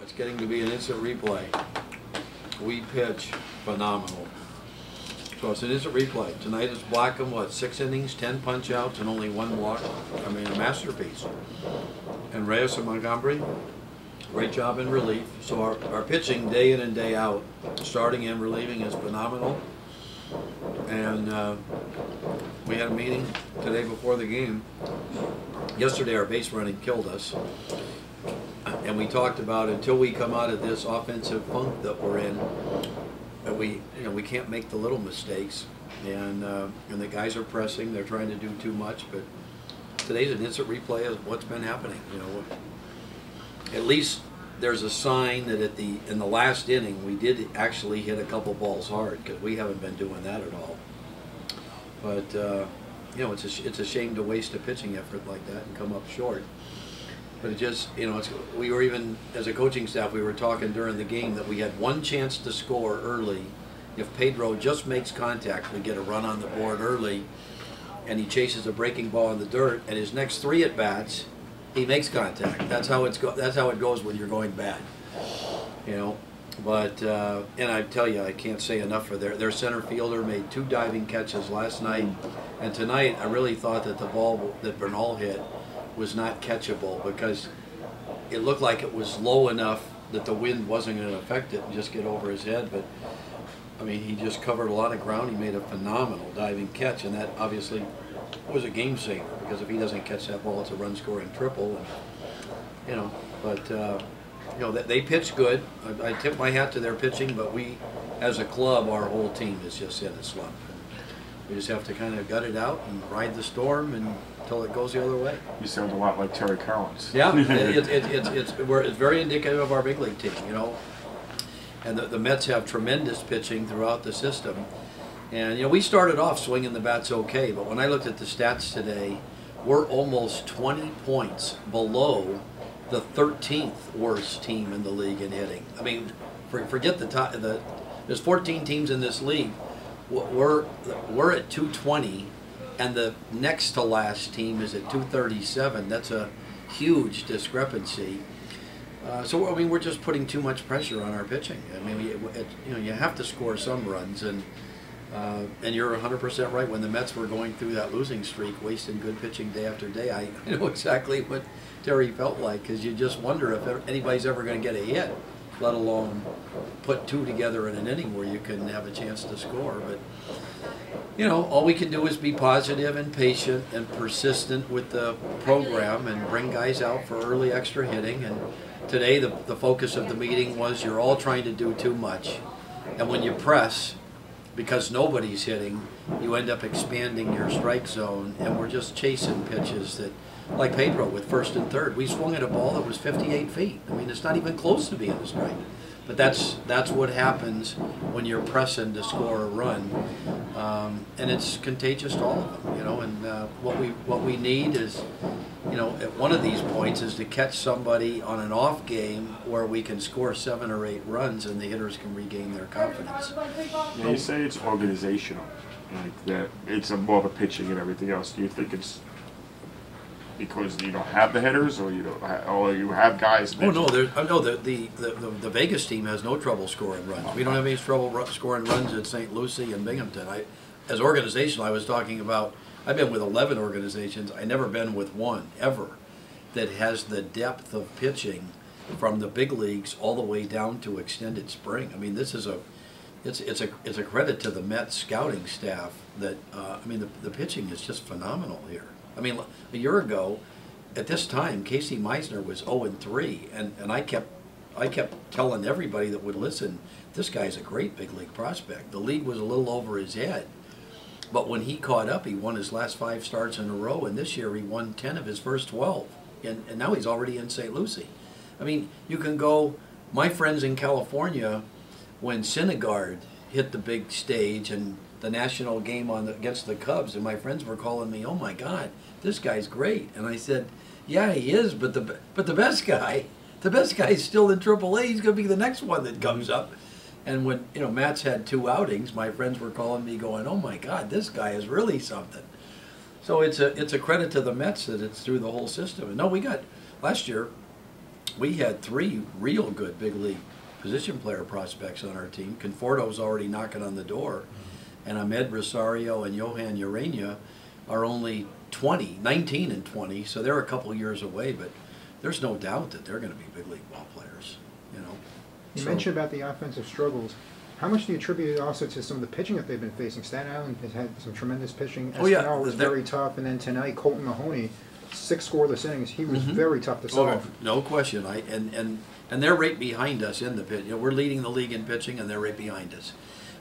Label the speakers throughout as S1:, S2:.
S1: It's getting to be an instant replay. We pitch phenomenal. So it's an instant replay. Tonight is Blackham, what, 6 innings, 10 punch outs, and only 1 walk. I mean, a masterpiece. And Reyes and Montgomery, great job in relief. So our pitching day in and day out, starting and relieving, is phenomenal. And we had a meeting today before the game. Yesterday our base running killed us. And we talked about until we come out of this offensive funk that we're in, that we can't make the little mistakes. And the guys are pressing. They're trying to do too much. But today's an instant replay of what's been happening. You know, at least there's a sign that in the last inning we did actually hit a couple balls hard, because we haven't been doing that at all. But you know, it's a shame to waste a pitching effort like that and come up short. But it just, you know, we were even, as a coaching staff, we were talking during the game that we had one chance to score early. If Pedro just makes contact, we get a run on the board early, and he chases a breaking ball in the dirt, and his next 3 at-bats, he makes contact. That's how it goes when you're going bad, you know. But and I tell you, I can't say enough for their center fielder made 2 diving catches last night, and tonight I really thought that the ball that Bernal hit was not catchable, because it looked like it was low enough that the wind wasn't going to affect it and just get over his head. But I mean, he just covered a lot of ground. He made a phenomenal diving catch, and that obviously was a game saver, because if he doesn't catch that ball, it's a run scoring triple. And, you know, but you know, they pitch good. I tip my hat to their pitching, but we, as a club, our whole team is just in a slump. We just have to kind of gut it out and ride the storm until it goes the other way.
S2: You sound a lot like Terry Collins.
S1: Yeah, it's very indicative of our big league team, you know. And the Mets have tremendous pitching throughout the system. And, you know, we started off swinging the bats okay, but when I looked at the stats today, we're almost 20 points below the 13th worst team in the league in hitting. I mean, forget the top. There's 14 teams in this league. We're at 220, and the next to last team is at 237. That's a huge discrepancy. So I mean, we're just putting too much pressure on our pitching. I mean, you know, you have to score some runs, and you're 100% right. When the Mets were going through that losing streak, wasting good pitching day after day, I know exactly what Terry felt like, because you just wonder if anybody's ever going to get a hit, let alone put 2 together in an inning where you can have a chance to score. But, you know, all we can do is be positive and patient and persistent with the program and bring guys out for early extra hitting. And today the focus of the meeting was you're all trying to do too much. And when you press, because nobody's hitting, you end up expanding your strike zone, and we're just chasing pitches that, like Pedro with first and third, we swung at a ball that was 58 feet. I mean, it's not even close to being a strike. But that's what happens when you're pressing to score a run, and it's contagious to all of them, you know. And what we need is, you know, at one of these points is to catch somebody on an off game where we can score 7 or 8 runs and the hitters can regain their confidence.
S2: Yeah, you say it's organizational, like that it's more of a pitching and everything else. Do you think it's because you don't have the hitters, or or you have guys?
S1: Oh no, the Vegas team has no trouble scoring runs. We don't have any trouble scoring runs at St. Lucie and Binghamton. As organizational, I was talking about. I've been with 11 organizations. I've never been with one ever that has the depth of pitching from the big leagues all the way down to extended spring. I mean, this is it's a credit to the Mets scouting staff that I mean, the pitching is just phenomenal here. I mean, a year ago, at this time, Casey Meisner was 0-3, and I kept telling everybody that would listen, this guy's a great big league prospect. The league was a little over his head, but when he caught up, he won his last 5 starts in a row, and this year he won 10 of his first 12, and now he's already in St. Lucie. I mean, you can go, my friends in California, when Syndergaard hit the big stage and the national game against the Cubs, and my friends were calling me, "Oh my God, this guy's great." And I said, "Yeah, he is, but the best guy is still in AAA. He's going to be the next one that comes up." And when, you know, Matt's had 2 outings, my friends were calling me, going, "Oh my God, this guy is really something." So it's a credit to the Mets that it's through the whole system. And no, we got last year. we had 3 real good big league position player prospects on our team. Conforto's already knocking on the door, and Ahmed Rosario and Johan Urania are only 19 and 20, so they're a couple years away, but there's no doubt that they're going to be big league ball players, you know.
S3: You mentioned about the offensive struggles. How much do you attribute it also to some of the pitching that they've been facing? Staten Island has had some tremendous pitching.
S1: Oh, yeah.
S3: Espinal was very tough, and then tonight Colton Mahoney, 6 scoreless innings. He was very tough to solve.
S1: No question. And they're right behind us in the pitch. You know, we're leading the league in pitching, and they're right behind us.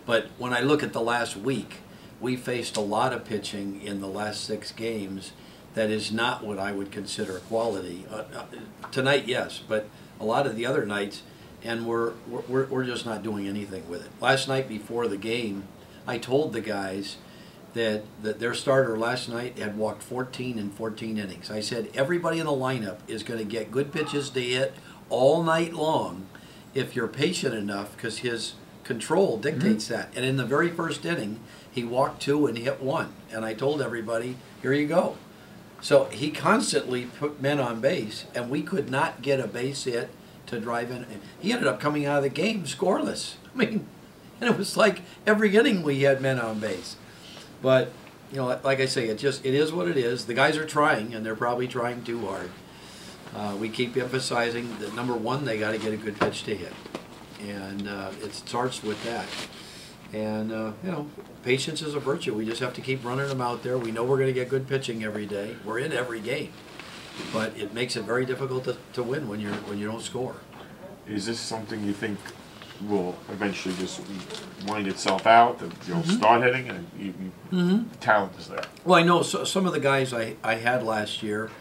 S1: But when I look at the last week, we faced a lot of pitching in the last 6 games that is not what I would consider quality. Tonight, yes, but a lot of the other nights, and we're just not doing anything with it. Last night before the game, I told the guys that their starter last night had walked 14 in 14 innings. I said everybody in the lineup is going to get good pitches to hit all night long if you're patient enough, because his control dictates that. And in the very first inning, he walked 2 and hit 1. And I told everybody, here you go. So he constantly put men on base, and we could not get a base hit to drive in. He ended up coming out of the game scoreless. I mean, and it was like every inning we had men on base. But, you know, like I say, it is what it is. The guys are trying, and they're probably trying too hard. We keep emphasizing that, number one, they got to get a good pitch to hit. And it starts with that. And, you know, patience is a virtue. We just have to keep running them out there. We know we're going to get good pitching every day. We're in every game. But it makes it very difficult to win when you don't score. Is
S2: this something you think will eventually just wind itself out, that you'll start hitting, and talent is there?
S1: Well, I know some of the guys I had last year,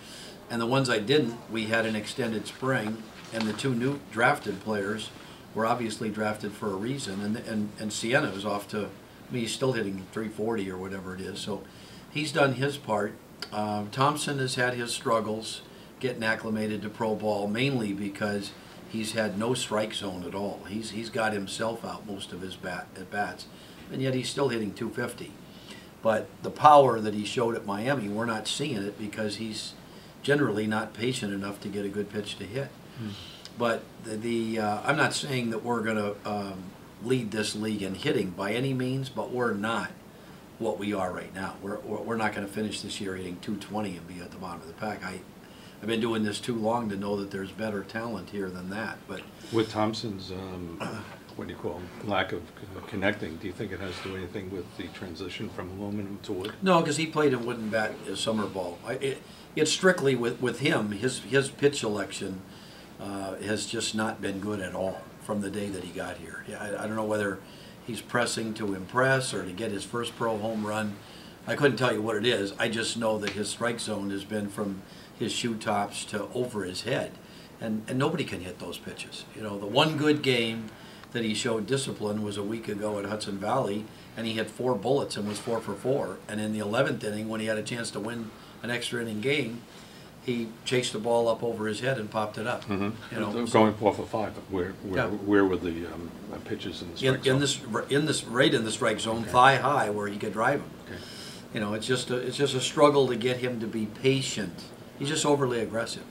S1: and the ones I didn't, we had an extended spring, and the 2 new drafted players were obviously drafted for a reason, and Sienna was off to, I mean, he's still hitting 340 or whatever it is, so he's done his part. Thompson has had his struggles getting acclimated to pro ball, mainly because he's had no strike zone at all. He's got himself out most of his at bats, and yet he's still hitting 250. But the power that he showed at Miami, we're not seeing it because he's generally not patient enough to get a good pitch to hit. But I'm not saying that we're going to lead this league in hitting by any means, but we're not what we are right now. We're not going to finish this year hitting 220 and be at the bottom of the pack. I've been doing this too long to know that there's better talent here than that. But
S4: with Thompson's, what do you call him, lack of connecting, do you think it has to do anything with the transition from aluminum to wood?
S1: No, because he played in wooden bat as summer ball. It's strictly with him. His pitch selection has just not been good at all from the day that he got here. Yeah, I don't know whether he's pressing to impress or to get his first pro home run. I couldn't tell you what it is. I just know that his strike zone has been from his shoe tops to over his head. And nobody can hit those pitches. You know, the one good game that he showed discipline was a week ago at Hudson Valley, and he hit 4 bullets and was 4 for 4. And in the 11th inning, when he had a chance to win an extra inning game, he chased the ball up over his head and popped it up. You know,
S4: going 4 for 5. Where were the pitches in the strike zone?
S1: Right in the strike zone, thigh high, where he could drive him. You know, it's just a struggle to get him to be patient. He's just overly aggressive.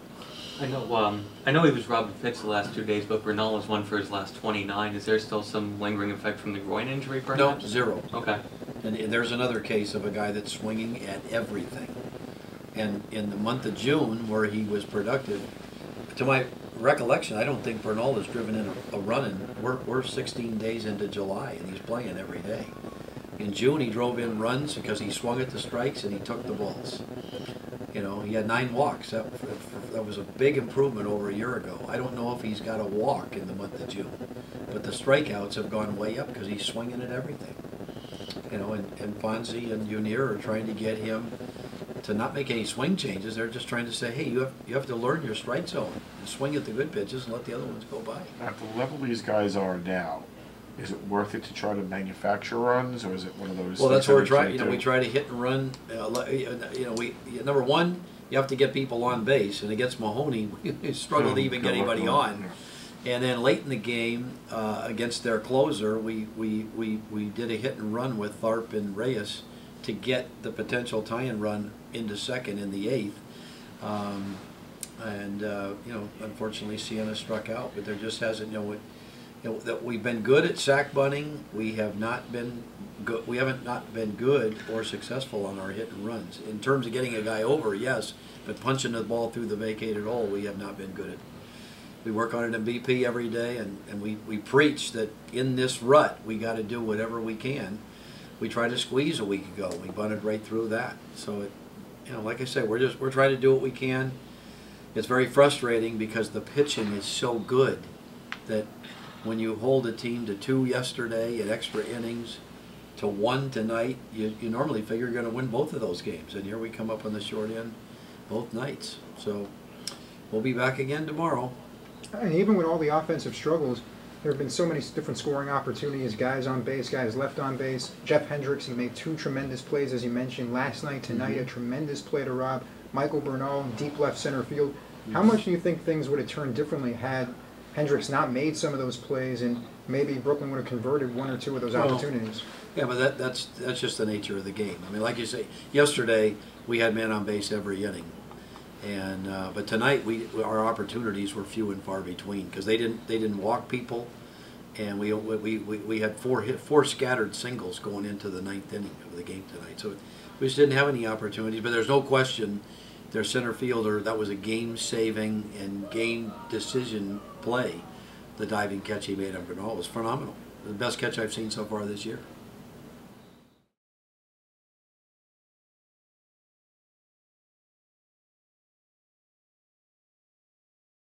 S5: I know he was robbed of picks the last 2 days, but Bernal was 1 for his last 29. Is there still some lingering effect from the groin injury, perhaps?
S1: No, 0.
S5: Okay.
S1: And there's another case of a guy that's swinging at everything. And in the month of June, where he was productive, to my recollection, I don't think Bernal has driven in a run, and we're 16 days into July, and he's playing every day. In June, he drove in runs because he swung at the strikes and he took the balls. You know, he had 9 walks. That was a big improvement over a year ago. I don't know if he's got a walk in the month of June, but the strikeouts have gone way up because he's swinging at everything. You know, and Fonzie and Unir are trying to get him to not make any swing changes. They're just trying to say, hey, you have to learn your strike zone and swing at the good pitches and let the other ones go by.
S2: At the level these guys are now, is it worth it to try to manufacture runs, or is it one of those?
S1: Well, that's what we're trying. You know, we try to hit and run. You know, number one, you have to get people on base, and against Mahoney, we struggled to even get anybody on. And then late in the game, against their closer, we did a hit and run with Tharp and Reyes to get the potential tie-in run into second in the 8th. And you know, unfortunately, Sienna struck out, but there just hasn't, that we've been good at sack bunting. We have not been good. We haven't not been good or successful on our hit and runs. In terms of getting a guy over, yes, but punching the ball through the vacated hole, we have not been good at. We work on it in BP every day, and we preach that in this rut we got to do whatever we can. We tried to squeeze a week ago. We bunted right through that. So it, like I said, we're trying to do what we can. It's very frustrating because the pitching is so good that when you hold a team to 2 yesterday at extra innings to 1 tonight, you normally figure you're going to win both of those games. And here we come up on the short end both nights. So we'll be back again tomorrow.
S3: And even with all the offensive struggles, there have been so many different scoring opportunities, guys on base, guys left on base. Jeff Hendricks, he made 2 tremendous plays, as you mentioned, last night, tonight, a tremendous play to Rob. Michael Bernal, deep left center field. How much do you think things would have turned differently had Hendricks not made some of those plays, and maybe Brooklyn would have converted 1 or 2 of those opportunities?
S1: Yeah, but that's just the nature of the game. I mean, like you say, yesterday we had man on base every inning. And but tonight our opportunities were few and far between because they didn't walk people, and we had 4 scattered singles going into the 9th inning of the game tonight. So we just didn't have any opportunities. But there's no question, their center fielder, that was a game-saving and game decision play. The diving catch he made on Bernal was phenomenal. The best catch I've seen so far this year.